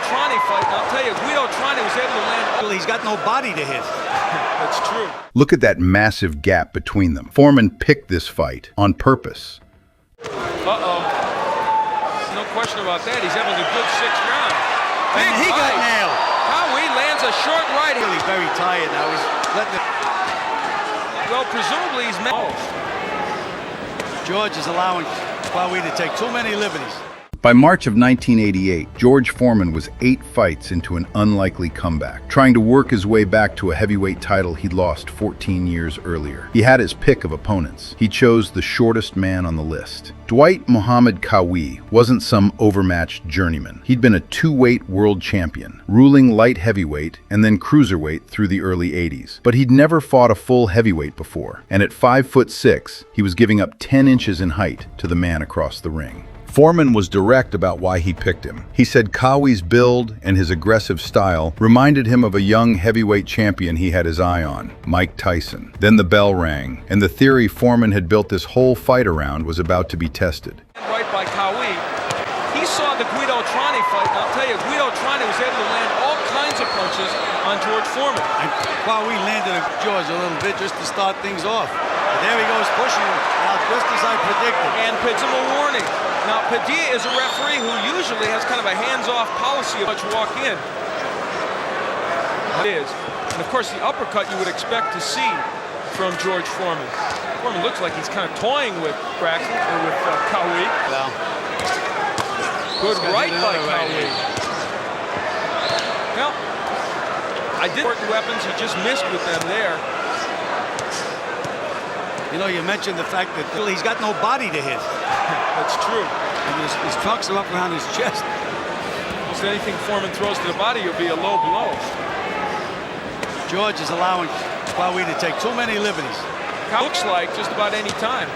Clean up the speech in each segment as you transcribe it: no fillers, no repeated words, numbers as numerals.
Fight, and I'll tell you, Guido Trani was able to land. He's got no body to hit. That's true. Look at that massive gap between them. Foreman picked this fight on purpose. No question about that. He's having a good 6th round. And he got nailed. Qawi lands a short right hand. Really very tired now. He's letting it. Well, presumably he's George is allowing Qawi to take too many liberties. By March of 1988, George Foreman was 8 fights into an unlikely comeback, trying to work his way back to a heavyweight title he'd lost 14 years earlier. He had his pick of opponents. He chose the shortest man on the list. Dwight Muhammad Qawi wasn't some overmatched journeyman. He'd been a 2-weight world champion, ruling light heavyweight and then cruiserweight through the early 80s. But he'd never fought a full heavyweight before, and at 5'6", he was giving up 10 inches in height to the man across the ring. Foreman was direct about why he picked him. He said Qawi's build and his aggressive style reminded him of a young heavyweight champion he had his eye on, Mike Tyson. Then the bell rang, and the theory Foreman had built this whole fight around was about to be tested. Right by Qawi. He saw the Guido Trani fight, and I'll tell you, Guido Trani was able to land all kinds of punches on George Foreman. And Qawi landed at George a little bit just to start things off. But there he goes pushing him, now just as I predicted. And gives him a warning. Now, Padilla is a referee who usually has kind of a hands-off policy of much walk in. It is. And of course, the uppercut you would expect to see from George Foreman. Foreman looks like he's kind of toying with Braxton, or with Qawi. Well, good right by Qawi. Well, I did work the weapons, he just missed with them there. You know, you mentioned the fact that he's got no body to hit. That's true. And his trunks are up around his chest. Almost anything Foreman throws to the body will be a low blow. George is allowing Qawi to take too many liberties. Looks like just about any time.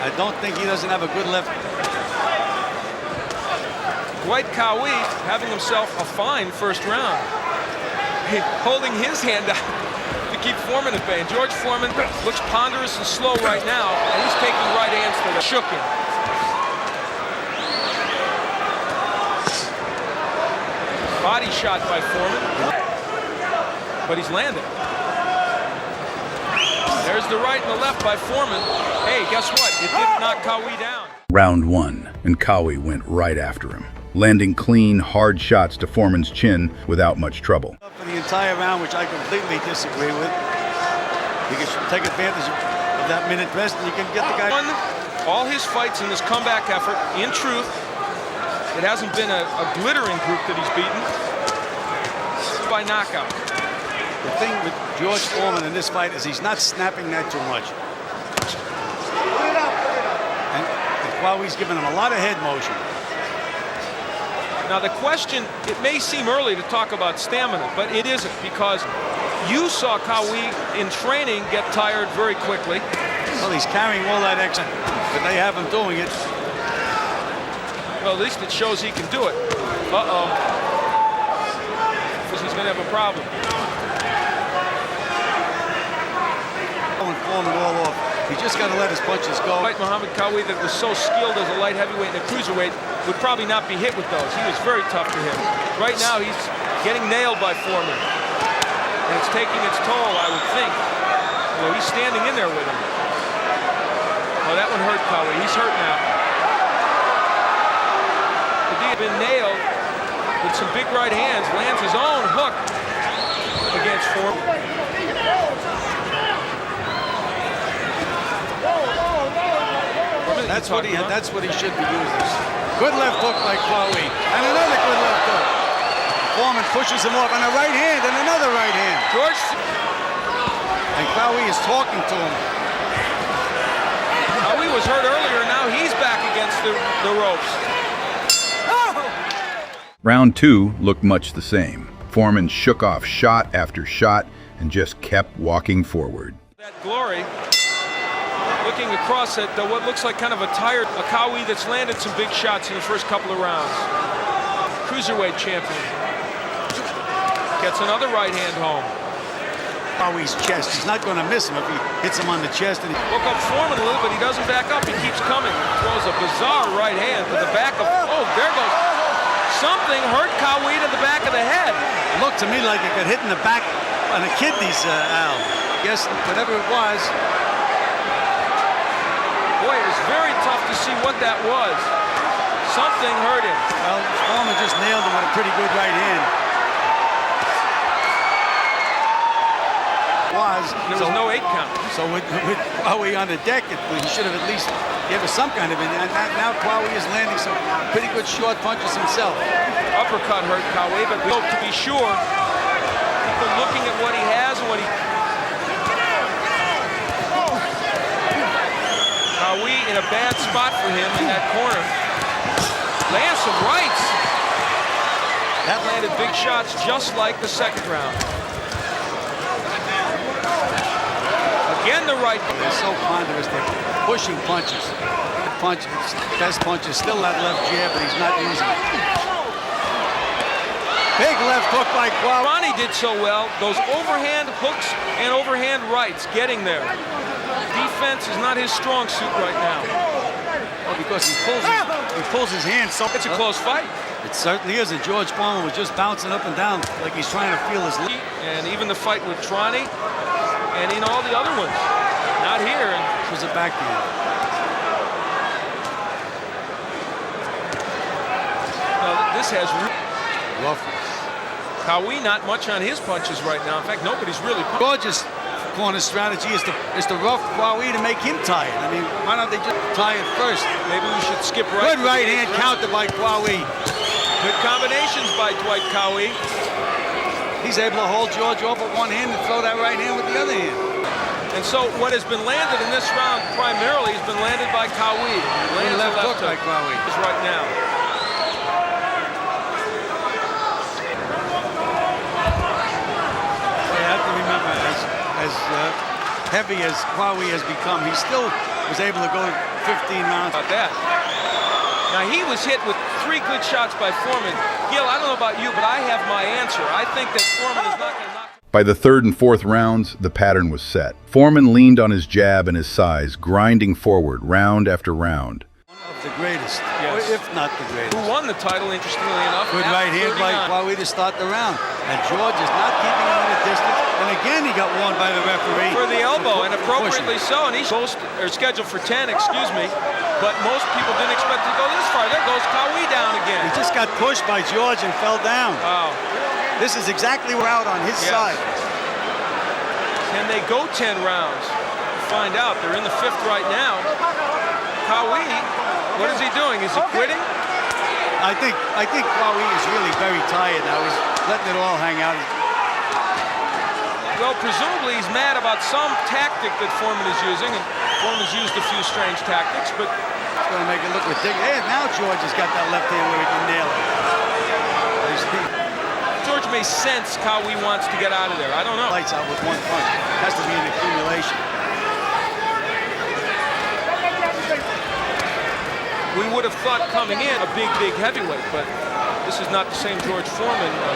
I don't think he doesn't have a good left. Dwight Qawi having himself a fine 1st round. Holding his hand out to keep Foreman at bay. And George Foreman looks ponderous and slow right now, and he's taking right hands to the shook him. Body shot by Foreman, but he's landing. There's the right and the left by Foreman. Hey, guess what? It didn't knock Qawi down. Round 1, and Qawi went right after him, landing clean, hard shots to Foreman's chin without much trouble. For the entire round, which I completely disagree with. You can take advantage of that minute rest, and you can get the guy. Won all his fights in this comeback effort. In truth, it hasn't been a glittering group that he's beaten. By knockout. The thing with George Foreman in this fight is he's not snapping that too much. And Qawi's giving him a lot of head motion. Now the question, it may seem early to talk about stamina, but it isn't, because you saw Qawi in training get tired very quickly. Well, he's carrying all that extra, but they have him doing it. Well, at least it shows he can do it. Because he's going to have a problem. Foreman all off. He just got to let his punches go. Dwight Muhammad Qawi, that was so skilled as a light heavyweight and a cruiserweight, would probably not be hit with those. He was very tough to him. Right now, he's getting nailed by Foreman. And it's taking its toll, I would think. Well, he's standing in there with him. Oh, that one hurt Qawi. He's hurt now. Padilla been nailed with some big right hands. Lands his own hook against Foreman. That's what he should be using. Good left hook by Qawi. And another good left hook. Foreman pushes him off, and a right hand, and another right hand. George. And Qawi is talking to him. Qawi was hurt earlier, and now he's back against the ropes. Round 2 looked much the same. Foreman shook off shot after shot and just kept walking forward. That glory. Looking across at what looks like kind of a tired Qawi that's landed some big shots in the first couple of rounds. Cruiserweight champion. Gets another right hand home. Qawi's chest. He's not going to miss him if he hits him on the chest. And woke up Foreman a little, but he doesn't back up. He keeps coming. Throws a bizarre right hand to the back of. Oh, there goes. something hurt Qawi to the back of the head. It looked to me like it got hit in the back on the kidneys, Al. Guess whatever it was. Boy, it was very tough to see what that was. Something hurt him. Well, Foreman just nailed him with a pretty good right hand. There was no 8 count. So with Qawi on the deck, he should have at least given us some kind of an. And now Qawi is landing some pretty good short punches himself. Uppercut hurt Qawi, but to be sure, people looking at what he has and what he. Qawi in a bad spot for him in that corner. Lands some rights. That landed big shots just like the second round. Again, the right. They're so ponderous. They're pushing punches. Best punch is still that left jab, but he's not using it. Big left hook by Qawi. Ronnie did so well. Those overhand hooks and overhand rights, getting there. Defense is not his strong suit right now. Well, because he pulls his hand so. It's a close fight. It certainly is. And George Foreman was just bouncing up and down like he's trying to feel his lead. And even the fight with Trani. And in all the other ones, not here. It was a backhand. No, this has rough. Qawi not much on his punches right now. In fact, nobody's really. George's corner strategy is to rough Qawi to make him tired. I mean, why don't they just tie it first? Maybe we should skip right. Good right hand counter by Qawi. Good combinations by Dwight Qawi. He's able to hold George off with one hand and throw that right hand with the other hand. And so what has been landed in this round primarily has been landed by Qawi. Lands left hook by Qawi. Right now. Well, you have to remember, as heavy as Qawi has become, he still was able to go 15 rounds. About that. Now, he was hit with 3 good shots by Foreman. Gil, I don't know about you, but I have my answer. I think that Foreman is not going to knock. By the 3rd and 4th rounds, the pattern was set. Foreman leaned on his jab and his size, grinding forward round after round. One of the greatest, yes. If not the greatest. Who won the title, interestingly enough. Good right hand by Qawi to start the round. And George is not keeping him at a distance. And again, he got warned by the referee. For the elbow, and appropriately so. And he's scheduled for 10, excuse me. But most people didn't expect to go this far. There goes Qawi down again. He just got pushed by George and fell down. Wow. This is exactly where out on his side. Can they go 10 rounds? We'll find out. They're in the 5th right now. Qawi, what is he doing? Is he quitting? I think Qawi is really very tired now. He's letting it all hang out. Well, presumably he's mad about some tactic that Foreman is using, and Foreman's used a few strange tactics, but it's going to make it look ridiculous. Hey, now George has got that left hand where he can nail it. George may sense Qawi wants to get out of there. I don't know. Lights out with one punch. It has to be an accumulation. We would have thought coming in a big heavyweight, but this is not the same George Foreman of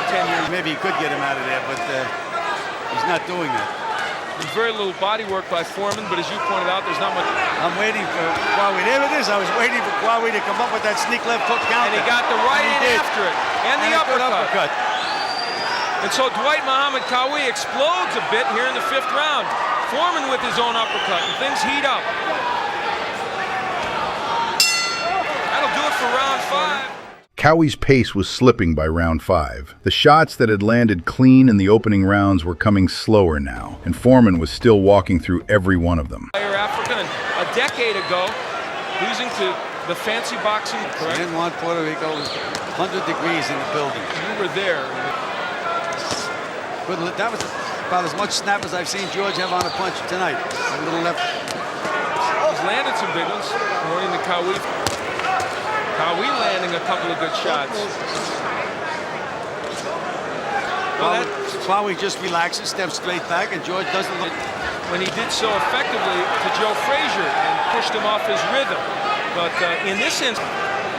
10 years. Maybe he could get him out of there, but he's not doing that. There's very little body work by Foreman, but as you pointed out, there's not much. I'm waiting for Qawi. There it is. I was waiting for Qawi to come up with that sneak left hook counter. And he got the right hand after it. And the uppercut. And so Dwight Muhammad Qawi explodes a bit here in the 5th round. Foreman with his own uppercut, and things heat up. That'll do it for round 5. Qawi's pace was slipping by round 5. The shots that had landed clean in the opening rounds were coming slower now, and Foreman was still walking through every one of them. African, a decade ago, losing to the fancy boxing, correct? San Juan, Puerto Rico, was 100 degrees in the building. You were there. Good, that was about as much snap as I've seen George have on a punch tonight. A little left. He's landed some big ones, according to Qawi. Qawi landing a couple of good shots. Well, Qawi just relaxes, steps straight back, and George doesn't look. When he did so effectively to Joe Frazier and pushed him off his rhythm. But in this instance,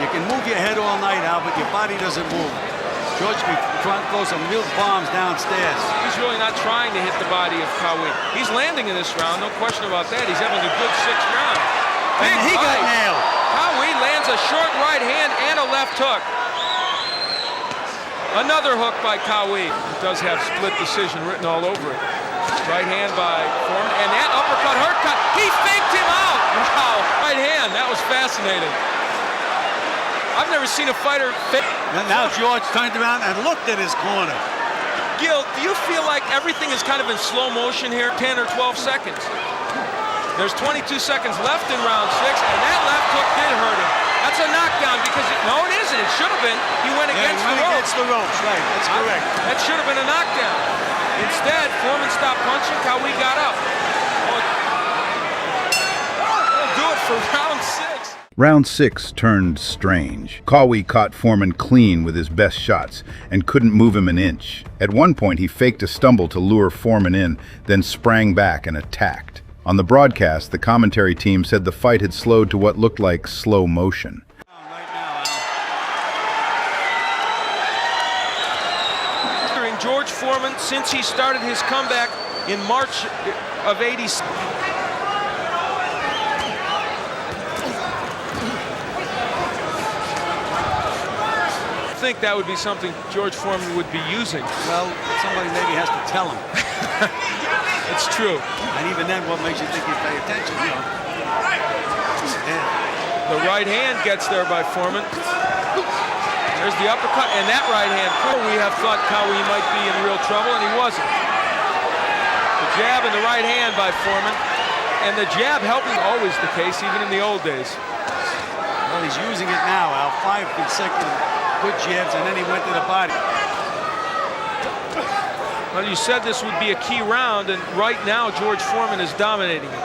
you can move your head all night, Al, but your body doesn't move. George can try and throw some real bombs downstairs. He's really not trying to hit the body of Qawi. He's landing in this round, no question about that. He's having a good 6th round. And he got nailed. Qawi lands a short right hand and a left hook. Another hook by Qawi. It does have split decision written all over it. Right hand by Foreman, and that uppercut hurt. He faked him out. Wow, right hand. That was fascinating. I've never seen a fighter fake. And now George turned around and looked at his corner. Gil, do you feel like everything is kind of in slow motion here? 10 or 12 seconds. There's 22 seconds left in round 6, and that left hook did hurt him. That's a knockdown because no, it isn't. It should have been. He went against the ropes. Against the ropes, right? That's correct. That should have been a knockdown. Instead, Foreman stopped punching. Qawi got up. That'll do it for round 6. Round 6 turned strange. Qawi caught Foreman clean with his best shots and couldn't move him an inch. At one point, he faked a stumble to lure Foreman in, then sprang back and attacked. On the broadcast, the commentary team said the fight had slowed to what looked like slow motion. George Foreman, since he started his comeback in March of '86. I think that would be something George Foreman would be using. Well, somebody maybe has to tell him. It's true. And even then, what makes you think you pay attention, you know? The right hand gets there by Foreman. There's the uppercut, and that right hand. We have thought Qawi might be in real trouble, and he wasn't. The jab and the right hand by Foreman. And the jab helping, always the case, even in the old days. Well, he's using it now, Al. 5 consecutive good jabs, and then he went to the body. Well, you said this would be a key round, and right now George Foreman is dominating it.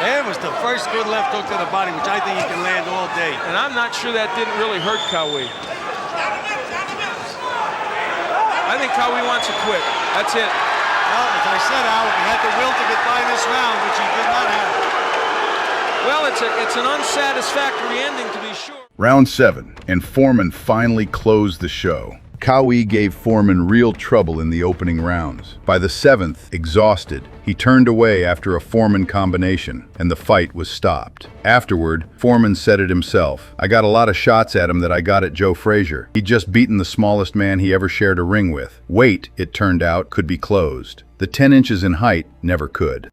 There was the first good left hook to the body, which I think he can land all day. And I'm not sure that didn't really hurt Qawi. I think Qawi wants to quit. That's it. Well, as I said, Al, he had the will to get by this round, which he did not have. Well, it's an unsatisfactory ending, to be sure. Round 7, and Foreman finally closed the show. Qawi gave Foreman real trouble in the opening rounds. By the 7th, exhausted, he turned away after a Foreman combination, and the fight was stopped. Afterward, Foreman said it himself, "I got a lot of shots at him that I got at Joe Frazier. He'd just beaten the smallest man he ever shared a ring with. Weight, it turned out, could be closed. The 10 inches in height never could."